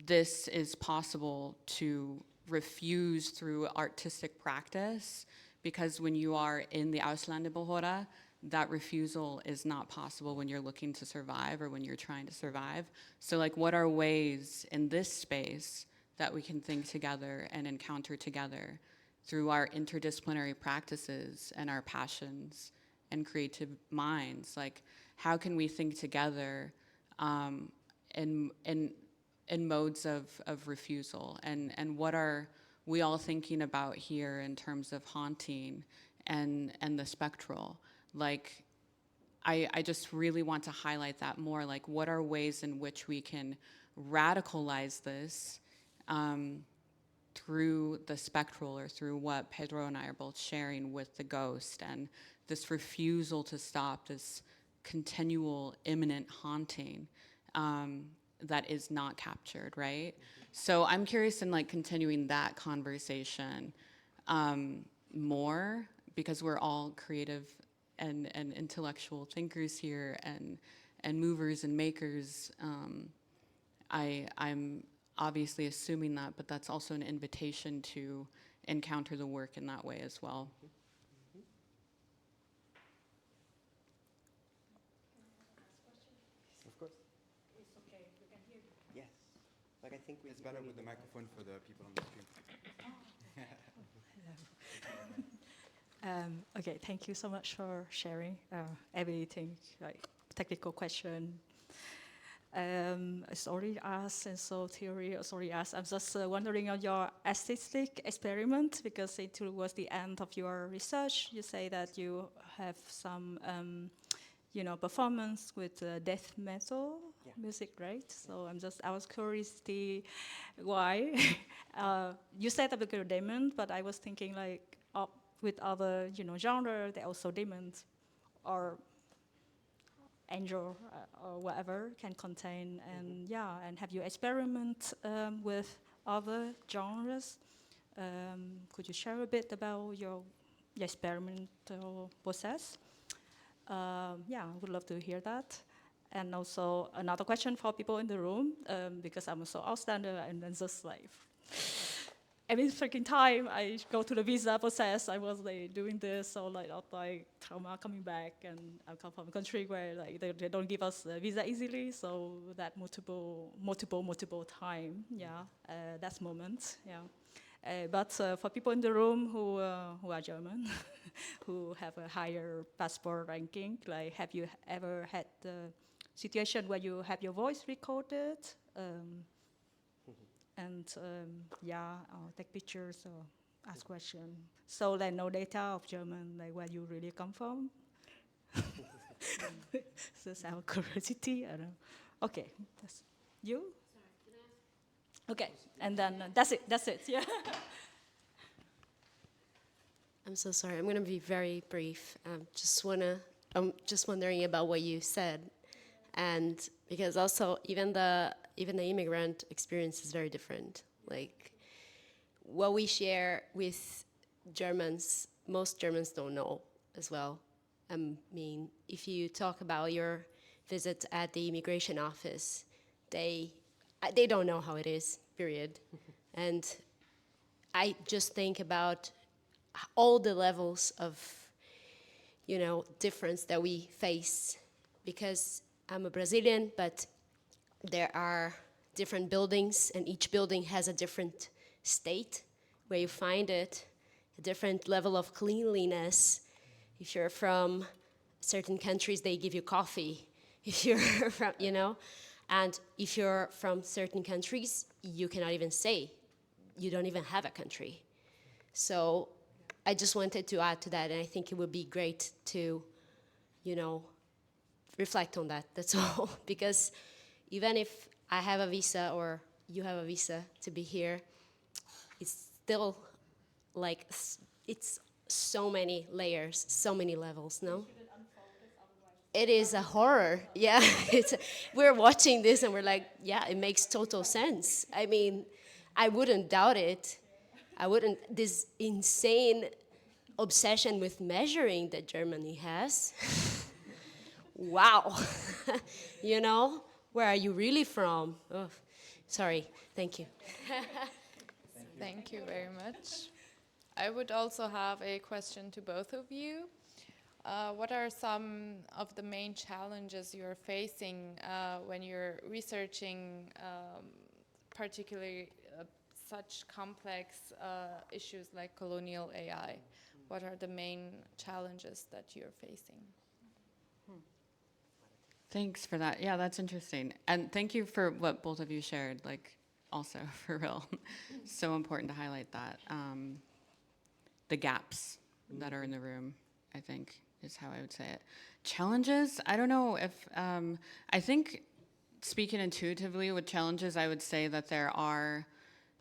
this is possible to refuse through artistic practice, because when you are in the Ausländerbehörde, that refusal is not possible when you're looking to survive or when you're trying to survive. So like, what are ways in this space that we can think together and encounter together through our interdisciplinary practices and our passions and creative minds? Like, how can we think together in modes of refusal? And what are we all thinking about here in terms of haunting and the spectral? Like, I just really want to highlight that more. Like, what are ways in which we can radicalize this through the spectral, or through what Pedro and I are both sharing with the ghost, and this refusal to stop this continual imminent haunting that is not captured, right? So I'm curious in like continuing that conversation more, because we're all creative and intellectual thinkers here, and movers and makers. I'm obviously assuming that, but that's also an invitation to encounter the work in that way as well. Of course. It's okay, we can hear you. Yes. Like, I think It's better with the microphone for the people on the stream. Okay, thank you so much for sharing everything, like technical question. It's already asked, and so theory is already asked. I'm just wondering on your aesthetic experiment, because it was the end of your research. You say that you have some, performance with death metal music, right? So I was curious why. You said about the demon, but I was thinking like with other, genre, they're also demons, or angel or whatever can contain, and and have you experiment with other genres? Could you share a bit about your experimental process? I would love to hear that. And also another question for people in the room, because I'm so outstander, and then just like every freaking time I go to the visa process, I was like doing this, so like trauma coming back, and I come from a country where like they don't give us a visa easily, so that multiple time, that's moment, but for people in the room who are German, who have a higher passport ranking, like, have you ever had the situation where you have your voice recorded? And or take pictures or ask questions. So like no data of German, like where you really come from. So it's our curiosity. I don't know. Okay, that's you. Sorry, can I ask? Okay, and then that's it. Yeah. I'm so sorry. I'm going to be very brief. I'm just wondering about what you said, and because also even the immigrant experience is very different. Like, what we share with Germans, most Germans don't know as well. I mean, if you talk about your visit at the immigration office, they don't know how it is, period. And I just think about all the levels of, difference that we face, because I'm a Brazilian, but there are different buildings, and each building has a different state where you find it, a different level of cleanliness. If you're from certain countries, they give you coffee. If you're from, you know, and if you're from certain countries, you cannot even say, you don't even have a country. So I just wanted to add to that, and I think it would be great to, you know, reflect on that, that's all. Because even if I have a visa or you have a visa to be here, it's still like, it's so many layers, so many levels, no? It is a horror, yeah. We're watching this and we're like, yeah, it makes total sense. I mean, I wouldn't doubt it. This insane obsession with measuring that Germany has. Wow. You know, where are you really from? Oh, sorry, thank you. Thank you very much. I would also have a question to both of you. What are some of the main challenges you're facing when you're researching particularly such complex issues like colonial AI? What are the main challenges that you're facing? Thanks for that. Yeah, that's interesting. And thank you for what both of you shared, like, also, for real. So important to highlight that. The gaps that are in the room, I think, is how I would say it. Challenges? I don't know if, I think, speaking intuitively with challenges, I would say that there are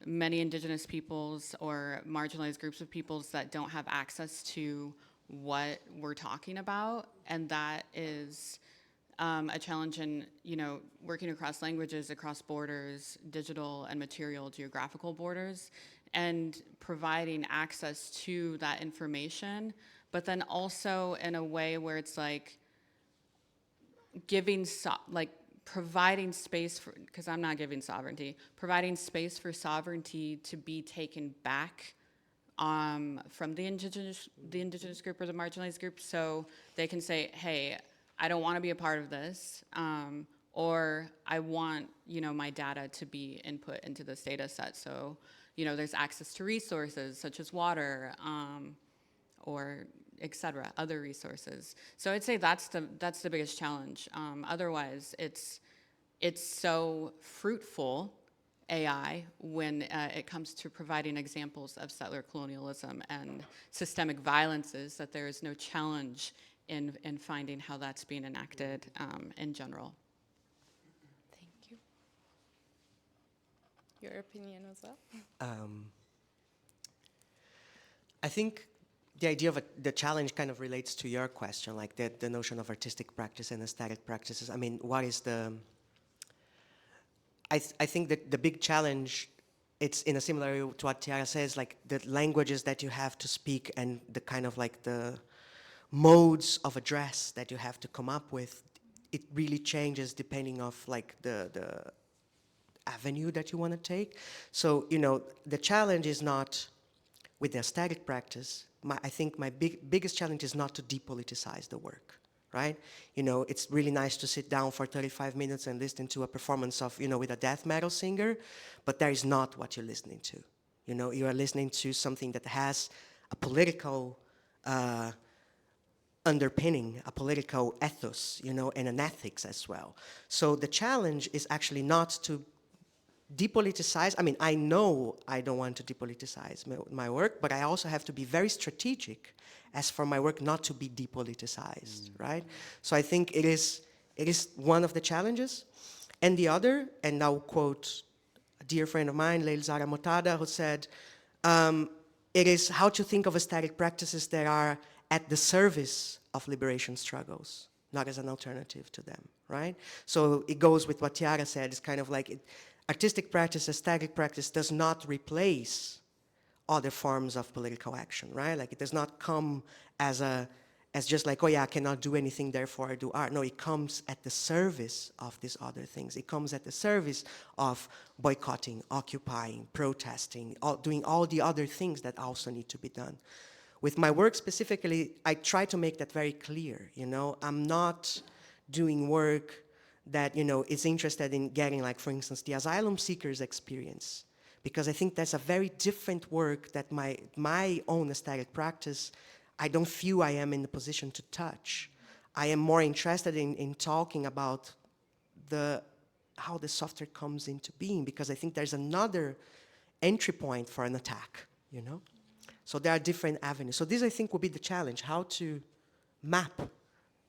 many indigenous peoples or marginalized groups of peoples that don't have access to what we're talking about, and that is a challenge in, you know, working across languages, across borders, digital and material geographical borders, and providing access to that information, but then also in a way where it's like giving, providing space for, because I'm not giving sovereignty, providing space for sovereignty to be taken back from the indigenous group or the marginalized group, so they can say, hey, I don't want to be a part of this, or I want, you know, my data to be input into this data set. So, you know, there's access to resources such as water, or et cetera, other resources. So I'd say that's the biggest challenge. Otherwise, it's so fruitful, AI, when it comes to providing examples of settler colonialism and systemic violences, that there is no challenge in finding how that's being enacted in general. Thank you. Your opinion as well? I think the idea of the challenge kind of relates to your question, like the notion of artistic practice and aesthetic practices. I mean, what is the... I think that the big challenge, it's in a similar way to what Tiara says, like the languages that you have to speak and the kind of like the modes of address that you have to come up with, it really changes depending of like the avenue that you want to take. So, you know, the challenge is not with the aesthetic practice. I think my biggest challenge is not to depoliticize the work, right? You know, it's really nice to sit down for 35 minutes and listen to a performance of, you know, with a death metal singer, but that is not what you're listening to. You know, you are listening to something that has a political underpinning, a political ethos, you know, and an ethics as well. So the challenge is actually not to depoliticize. I mean, I know I don't want to depoliticize my work, but I also have to be very strategic as for my work not to be depoliticized, right? So I think it is one of the challenges. And the other, and I'll quote a dear friend of mine, Leil Zara Motada, who said, it is how to think of aesthetic practices that are at the service of liberation struggles, not as an alternative to them, right? So it goes with what Tiara said. It's kind of like artistic practice, aesthetic practice does not replace other forms of political action, right? Like it does not come as just like, oh yeah, I cannot do anything, therefore I do art. No, it comes at the service of these other things. It comes at the service of boycotting, occupying, protesting, doing all the other things that also need to be done. With my work specifically, I try to make that very clear, you know? I'm not doing work that, you know, is interested in getting, like, for instance, the asylum seekers experience. because I think that's a very different work that my own aesthetic practice, I don't feel I am in the position to touch. I am more interested in talking about how the software comes into being, because I think there's another entry point for an attack, you know? So there are different avenues. So this, I think, will be the challenge, how to map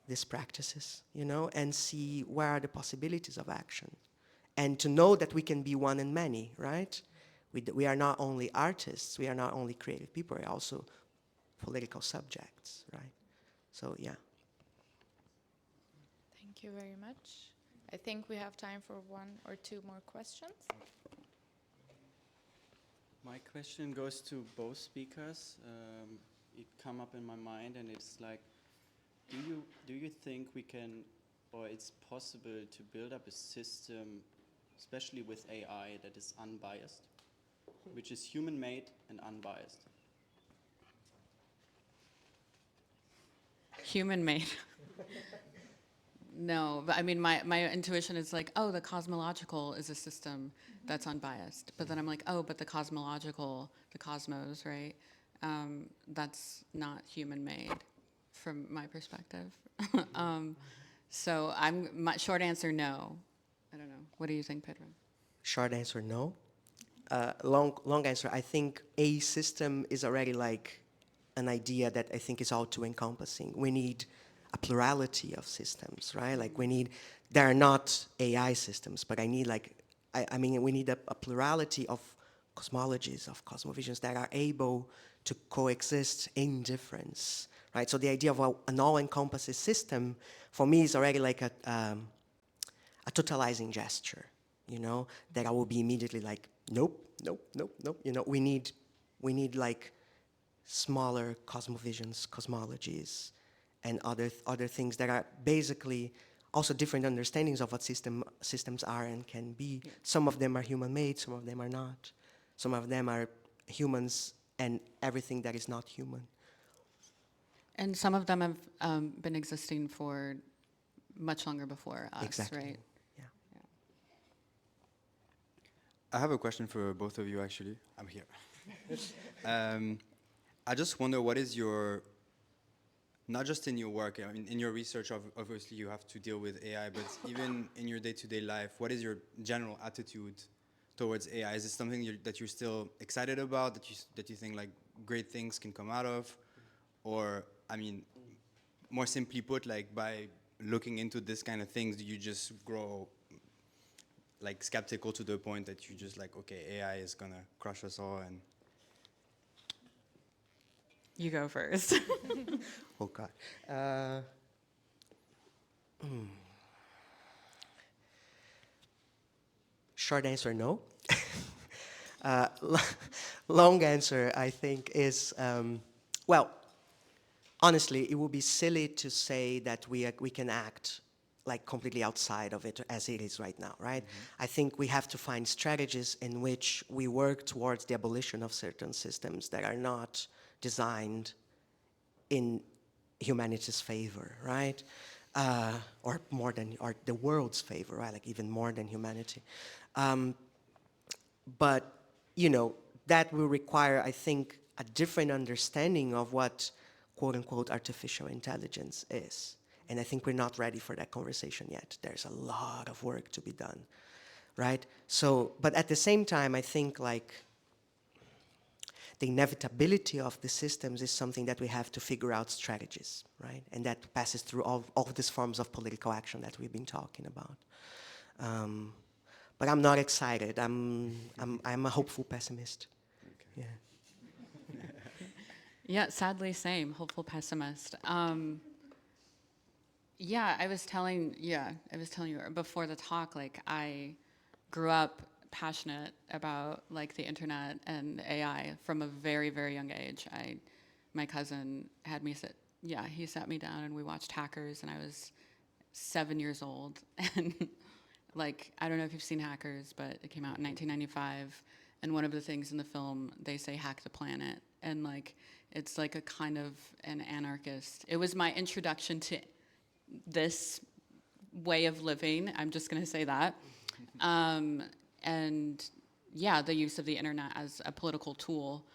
these practices, you know, and see where are the possibilities of action. And to know that we can be one and many, right? We are not only artists, we are not only creative people, we are also political subjects, right? So, yeah. Thank you very much. I think we have time for one or two more questions. My question goes to both speakers. It come up in my mind, and it's like, do you think we can, or it's possible to build up a system, especially with AI, that is unbiased, which is human-made and unbiased? Human-made. No, but I mean, my intuition is like, oh, the cosmological is a system that's unbiased. But then I'm like, oh, but the cosmological, the cosmos, right? That's not human-made from my perspective. So my short answer, no. I don't know. What do you think, Pedro? Short answer, no. Long answer, I think a system is already like an idea that I think is all too encompassing. We need a plurality of systems, right? Like there are not AI systems, but I mean, we need a plurality of cosmologies, of cosmovisions that are able to coexist in difference, right? So the idea of an all-encompassing system, for me, is already like a totalizing gesture, you know, that I will be immediately like, nope, nope, nope, nope. You know, we need like smaller cosmovisions, cosmologies, and other things that are basically also different understandings of what systems are and can be. Some of them are human-made, some of them are not. Some of them are humans and everything that is not human. And some of them have been existing for much longer before us, exactly. Right? Yeah. I have a question for both of you, actually. I'm here. I just wonder, what is your, not just in your work, I mean, in your research, obviously you have to deal with AI, but even in your day-to-day life, what is your general attitude towards AI? Is it something that you're still excited about, that you think like great things can come out of? Or, I mean, more simply put, like by looking into this kind of things, do you just grow like skeptical to the point that you just like, okay, AI is gonna crush us all? And You go first. Oh, God. Short answer, no. Long answer, I think, is, well, honestly, it would be silly to say that we can act like completely outside of it as it is right now, right? Mm-hmm. I think we have to find strategies in which we work towards the abolition of certain systems that are not designed in humanity's favor, right? Or the world's favor, right? Like even more than humanity. But, you know, that will require, I think, a different understanding of what quote unquote artificial intelligence is. And I think we're not ready for that conversation yet. There's a lot of work to be done, right? So, but at the same time, I think like the inevitability of the systems is something that we have to figure out strategies, right? And that passes through all of these forms of political action that we've been talking about. But I'm not excited. I'm a hopeful pessimist. Okay. Yeah. Yeah, sadly, same. Hopeful pessimist. Yeah, I was telling you before the talk, like I grew up passionate about like the internet and AI from a very, very young age. My cousin had me he sat me down and we watched Hackers, and I was 7 years old. And like, I don't know if you've seen Hackers, but it came out in 1995. And one of the things in the film, they say hack the planet. And like, it's like a kind of an anarchist. It was my introduction to this way of living. I'm just going to say that. And yeah, the use of the internet as a political tool.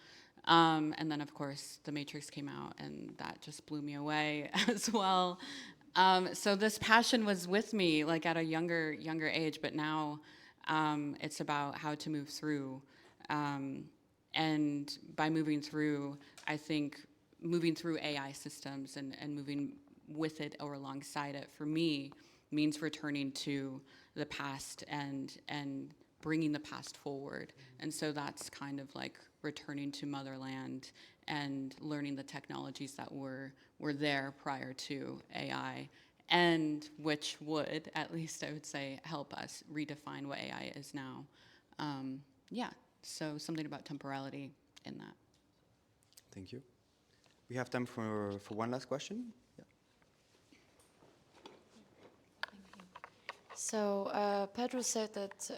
And then, of course, The Matrix came out, and that just blew me away as well. So this passion was with me, like at a younger age, but now it's about how to move through. And by moving through, I think moving through AI systems and moving with it or alongside it, for me, means returning to the past and bringing the past forward. And so that's kind of like returning to motherland and learning the technologies that were there prior to AI, and which would, at least I would say, help us redefine what AI is now. Yeah, so something about temporality in that. Thank you. We have time for one last question. Yeah. So Pedro said that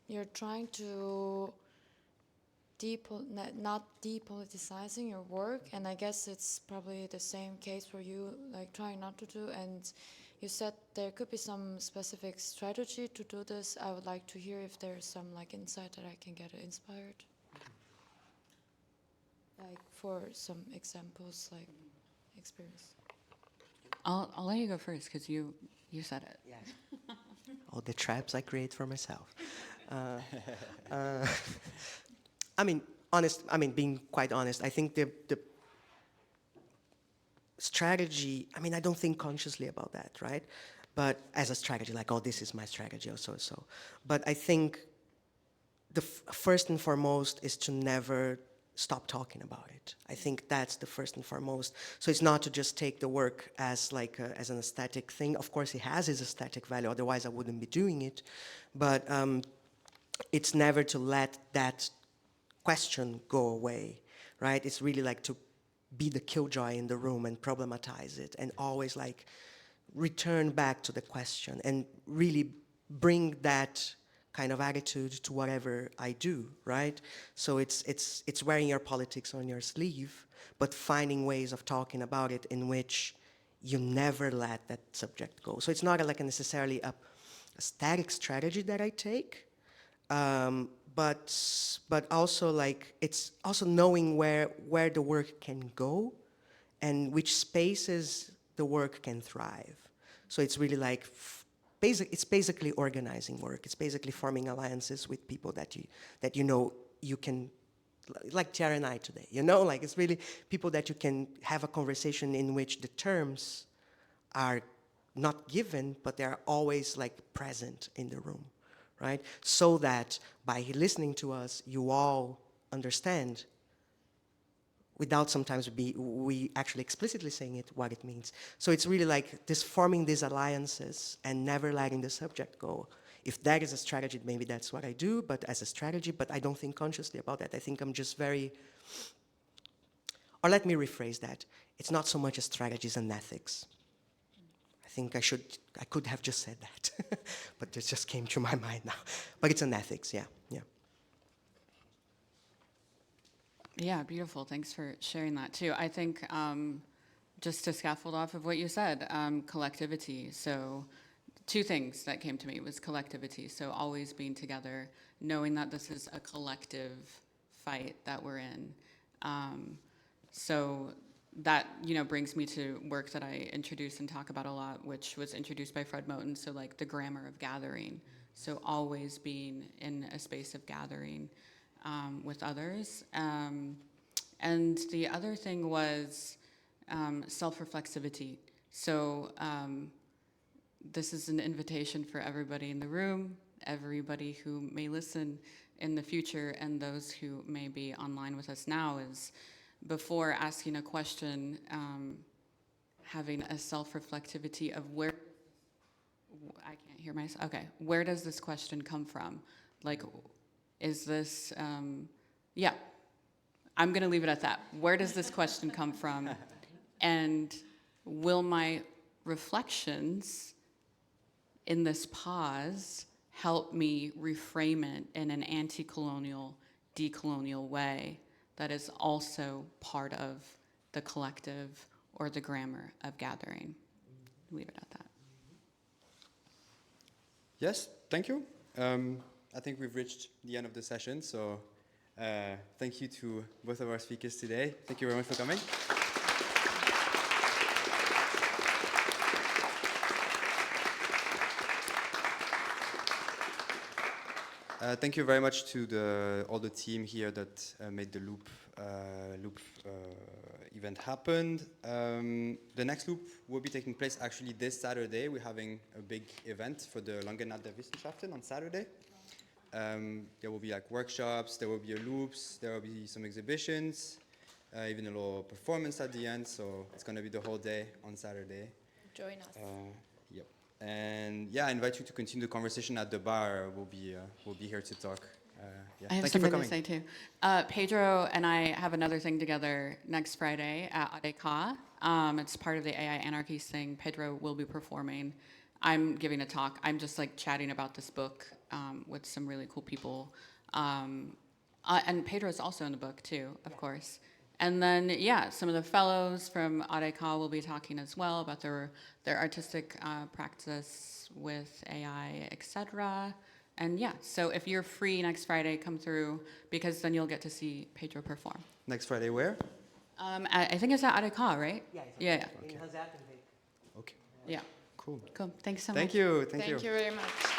you're trying to not depoliticizing your work, and I guess it's probably the same case for you, like trying not to do. And you said there could be some specific strategy to do this. I would like to hear if there's some like insight that I can get inspired, like for some examples, like experience. I'll let you go first because you said it. Yeah. All the traps I create for myself. Being quite honest, I think the strategy, I don't think consciously about that, right? But as a strategy, like, oh, this is my strategy or so. But I think the first and foremost is to never stop talking about it. I think that's the first and foremost. So it's not to just take the work as like as an aesthetic thing. Of course, it has its aesthetic value, otherwise I wouldn't be doing it. But it's never to let that question go away, right? It's really like to be the killjoy in the room and problematize it, and always like return back to the question and really bring that kind of attitude to whatever I do, right? So it's wearing your politics on your sleeve, but finding ways of talking about it in which you never let that subject go. So it's not like necessarily a static strategy that I take, but also like it's also knowing where the work can go and which spaces the work can thrive. So it's really like it's basically organizing work. It's basically forming alliances with people that you know you can, like Tiara and I today, like it's really people that you can have a conversation in which the terms are not given, but they're always like present in the room, right? So that by listening to us, you all understand without sometimes we actually explicitly saying it, what it means. So it's really like this forming these alliances and never letting the subject go. If that is a strategy, maybe that's what I do, but as a strategy, but I don't think consciously about that. I think I'm just very, or let me rephrase that. It's not so much a strategy as an ethics. I think I could have just said that, but it just came to my mind now. But it's an ethics, yeah. Yeah, beautiful. Thanks for sharing that too. I think just to scaffold off of what you said, collectivity. So two things that came to me was collectivity. So always being together, knowing that this is a collective fight that we're in. So that brings me to work that I introduce and talk about a lot, which was introduced by Fred Moten. So like the grammar of gathering. So always being in a space of gathering with others. And the other thing was self-reflexivity. So this is an invitation for everybody in the room, everybody who may listen in the future, and those who may be online with us now, is before asking a question, having a self-reflexivity of where, I can't hear myself, okay, where does this question come from? Like, is this, yeah, I'm gonna leave it at that. Where does this question come from? And will my reflections in this pause help me reframe it in an anti-colonial, decolonial way that is also part of the collective or the grammar of gathering? Leave it at that. Yes, thank you. I think we've reached the end of the session. So thank you to both of our speakers today. Thank you very much for coming. Thank you very much to all the team here that made the Loop event happen. The next Loop will be taking place actually this Saturday. We're having a big event for the Langenat der Wissenschaften on Saturday. There will be like workshops, there will be loops, there will be some exhibitions, even a little performance at the end. So it's going to be the whole day on Saturday. Join us. Yep. And yeah, I invite you to continue the conversation at the bar. We'll be here to talk. Yeah. I have something to say too. Pedro and I have another thing together next Friday at ADK. It's part of the AI Anarchies thing. Pedro will be performing. I'm giving a talk. I'm just like chatting about this book with some really cool people. And Pedro is also in the book too, of course. And then, yeah, some of the fellows from ADK will be talking as well about their artistic practice with AI, etc. And yeah, so if you're free next Friday, come through, because then you'll get to see Pedro perform. Next Friday where? I think it's at ADK, right? Yeah. Okay. Okay. Yeah. Cool. Cool. Thanks so much. Thank you. Thank you very much.